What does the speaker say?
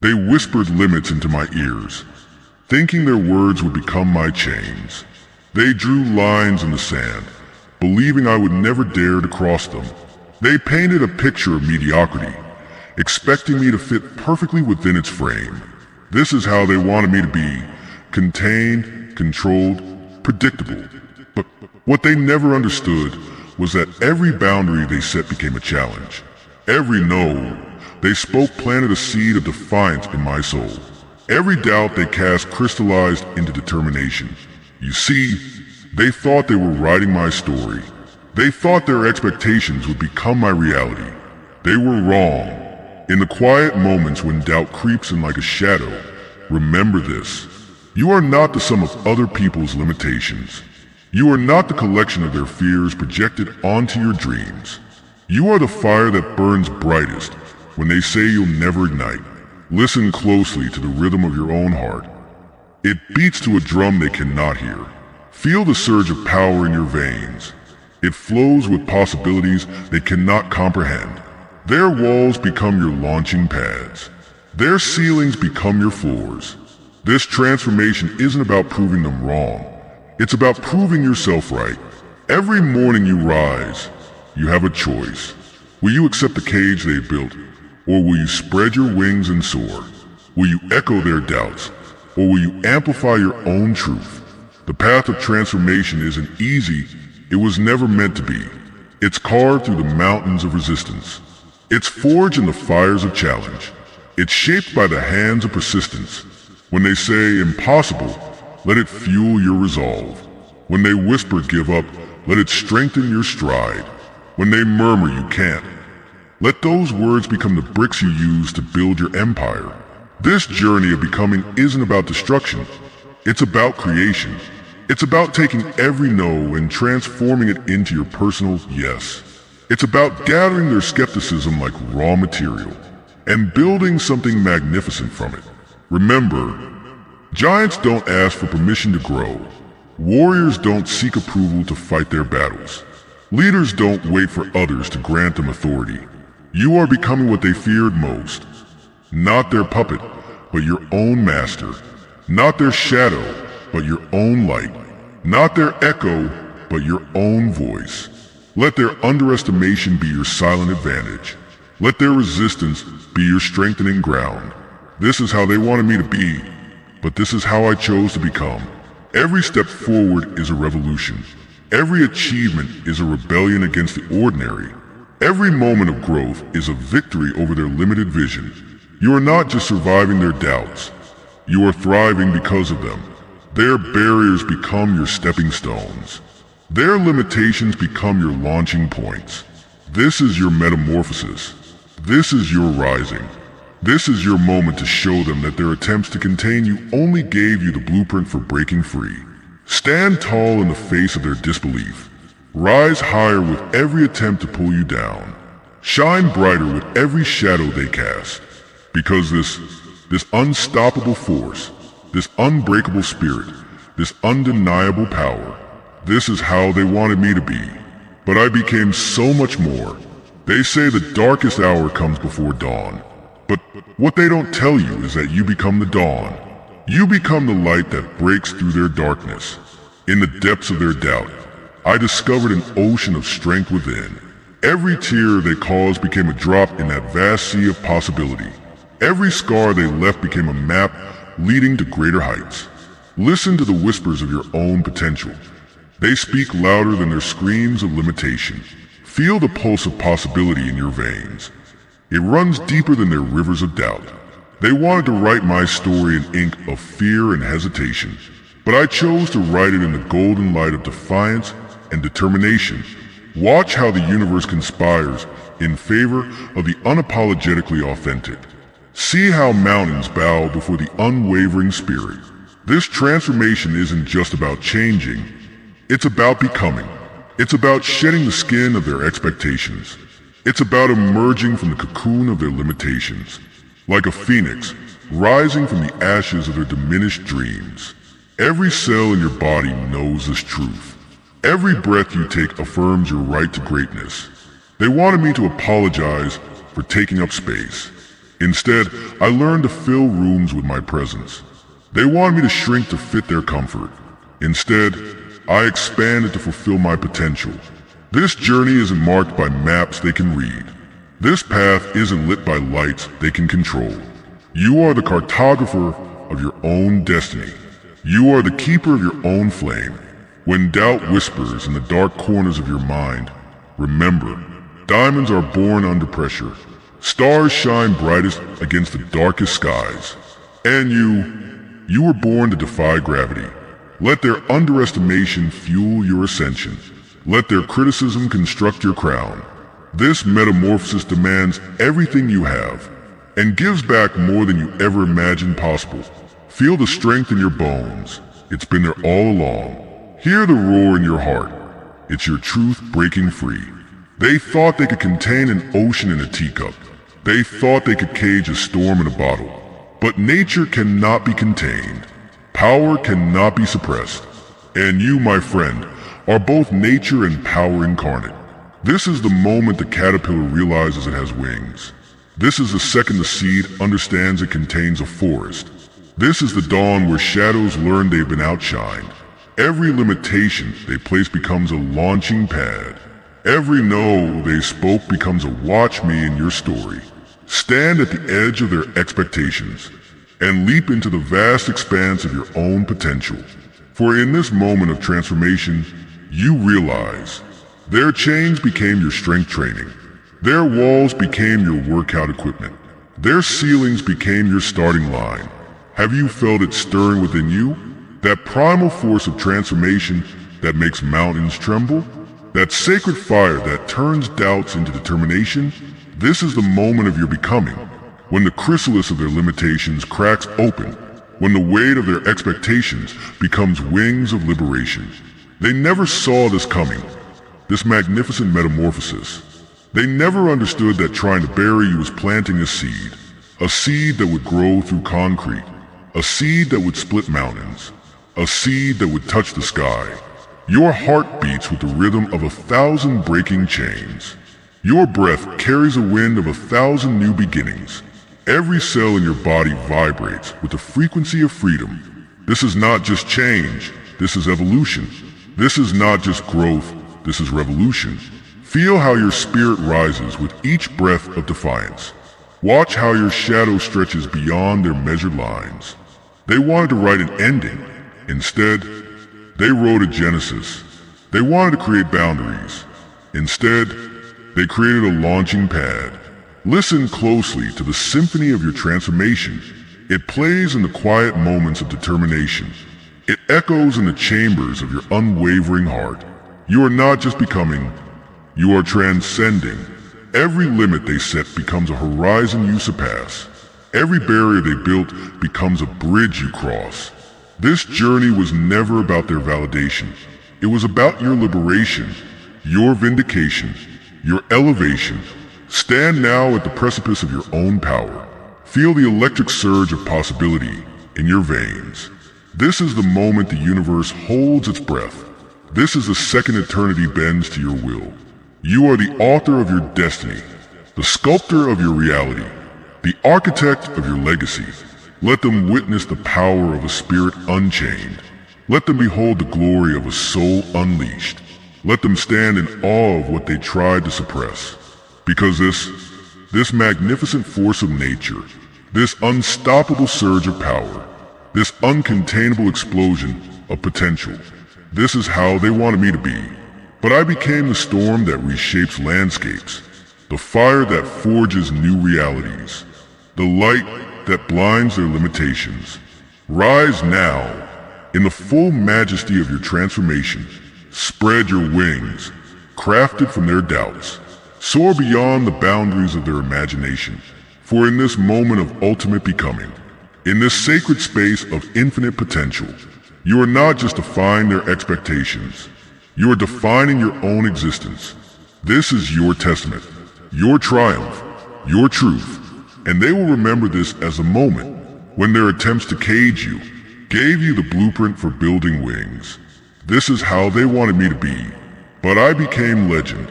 They whispered limits into my ears, thinking their words would become my chains. They drew lines in the sand, believing I would never dare to cross them. They painted a picture of mediocrity, expecting me to fit perfectly within its frame. This is how they wanted me to be, contained, controlled, predictable. But what they never understood was that every boundary they set became a challenge. Every no they spoke planted a seed of defiance in my soul. Every doubt they cast crystallized into determination. You see, they thought they were writing my story. They thought their expectations would become my reality. They were wrong. In the quiet moments when doubt creeps in like a shadow, remember this. You are not the sum of other people's limitations. You are not the collection of their fears projected onto your dreams. You are the fire that burns brightest when they say you'll never ignite. Listen closely to the rhythm of your own heart. It beats to a drum they cannot hear. Feel the surge of power in your veins. It flows with possibilities they cannot comprehend. Their walls become your launching pads. Their ceilings become your floors. This transformation isn't about proving them wrong. It's about proving yourself right. Every morning you rise, you have a choice. Will you accept the cage they built, or will you spread your wings and soar? Will you echo their doubts, or will you amplify your own truth? The path of transformation isn't easy. It was never meant to be. It's carved through the mountains of resistance. It's forged in the fires of challenge. It's shaped by the hands of persistence. When they say impossible, let it fuel your resolve. When they whisper give up, let it strengthen your stride. When they murmur you can't, let those words become the bricks you use to build your empire. This journey of becoming isn't about destruction. It's about creation. It's about taking every no and transforming it into your personal yes. It's about gathering their skepticism like raw material and building something magnificent from it. Remember, giants don't ask for permission to grow. Warriors don't seek approval to fight their battles. Leaders don't wait for others to grant them authority. You are becoming what they feared most. Not their puppet, but your own master. Not their shadow, but your own light. Not their echo, but your own voice. Let their underestimation be your silent advantage. Let their resistance be your strengthening ground. This is how they wanted me to be, but this is how I chose to become. Every step forward is a revolution. Every achievement is a rebellion against the ordinary. Every moment of growth is a victory over their limited vision. You are not just surviving their doubts. You are thriving because of them. Their barriers become your stepping stones. Their limitations become your launching points. This is your metamorphosis. This is your rising. This is your moment to show them that their attempts to contain you only gave you the blueprint for breaking free. Stand tall in the face of their disbelief. Rise higher with every attempt to pull you down. Shine brighter with every shadow they cast. Because this unstoppable force, this unbreakable spirit, this undeniable power, this is how they wanted me to be. But I became so much more. They say the darkest hour comes before dawn. But what they don't tell you is that you become the dawn. You become the light that breaks through their darkness. In the depths of their doubt, I discovered an ocean of strength within. Every tear they caused became a drop in that vast sea of possibility. Every scar they left became a map leading to greater heights. Listen to the whispers of your own potential. They speak louder than their screams of limitation. Feel the pulse of possibility in your veins. It runs deeper than their rivers of doubt. They wanted to write my story in ink of fear and hesitation, but I chose to write it in the golden light of defiance and determination. Watch how the universe conspires in favor of the unapologetically authentic. See how mountains bow before the unwavering spirit. This transformation isn't just about changing, it's about becoming. It's about shedding the skin of their expectations. It's about emerging from the cocoon of their limitations. Like a phoenix, rising from the ashes of their diminished dreams. Every cell in your body knows this truth. Every breath you take affirms your right to greatness. They wanted me to apologize for taking up space. Instead, I learned to fill rooms with my presence. They wanted me to shrink to fit their comfort. Instead, I expanded to fulfill my potential. This journey isn't marked by maps they can read. This path isn't lit by lights they can control. You are the cartographer of your own destiny. You are the keeper of your own flame. When doubt whispers in the dark corners of your mind, remember, diamonds are born under pressure. Stars shine brightest against the darkest skies. And you were born to defy gravity. Let their underestimation fuel your ascension. Let their criticism construct your crown. This metamorphosis demands everything you have, and gives back more than you ever imagined possible. Feel the strength in your bones. It's been there all along. Hear the roar in your heart. It's your truth breaking free. They thought they could contain an ocean in a teacup. They thought they could cage a storm in a bottle. But nature cannot be contained. Power cannot be suppressed. And you, my friend, are both nature and power incarnate. This is the moment the caterpillar realizes it has wings. This is the second the seed understands it contains a forest. This is the dawn where shadows learn they've been outshined. Every limitation they place becomes a launching pad. Every no they spoke becomes a watch me in your story. Stand at the edge of their expectations and leap into the vast expanse of your own potential. For in this moment of transformation, you realize their chains became your strength training. Their walls became your workout equipment. Their ceilings became your starting line. Have you felt it stirring within you? That primal force of transformation that makes mountains tremble? That sacred fire that turns doubts into determination? This is the moment of your becoming, when the chrysalis of their limitations cracks open, when the weight of their expectations becomes wings of liberation. They never saw this coming, this magnificent metamorphosis. They never understood that trying to bury you was planting a seed that would grow through concrete, a seed that would split mountains, a seed that would touch the sky. Your heart beats with the rhythm of 1,000 breaking chains. Your breath carries a wind of 1,000 new beginnings. Every cell in your body vibrates with the frequency of freedom. This is not just change, this is evolution. This is not just growth, this is revolution. Feel how your spirit rises with each breath of defiance. Watch how your shadow stretches beyond their measured lines. They wanted to write an ending. Instead, they wrote a genesis. They wanted to create boundaries. Instead, they created a launching pad. Listen closely to the symphony of your transformation. It plays in the quiet moments of determination. It echoes in the chambers of your unwavering heart. You are not just becoming, you are transcending. Every limit they set becomes a horizon you surpass. Every barrier they built becomes a bridge you cross. This journey was never about their validation. It was about your liberation, your vindication, your elevation. Stand now at the precipice of your own power. Feel the electric surge of possibility in your veins. This is the moment the universe holds its breath. This is the second eternity bends to your will. You are the author of your destiny, the sculptor of your reality, the architect of your legacy. Let them witness the power of a spirit unchained. Let them behold the glory of a soul unleashed. Let them stand in awe of what they tried to suppress. Because this magnificent force of nature, this unstoppable surge of power, this uncontainable explosion of potential, this is how they wanted me to be. But I became the storm that reshapes landscapes, the fire that forges new realities, the light that blinds their limitations. Rise now, in the full majesty of your transformation. Spread your wings, crafted from their doubts. Soar beyond the boundaries of their imagination. For in this moment of ultimate becoming, in this sacred space of infinite potential, you are not just defying their expectations, you are defining your own existence. This is your testament, your triumph, your truth, and they will remember this as a moment when their attempts to cage you gave you the blueprint for building wings. This is how they wanted me to be, but I became legend.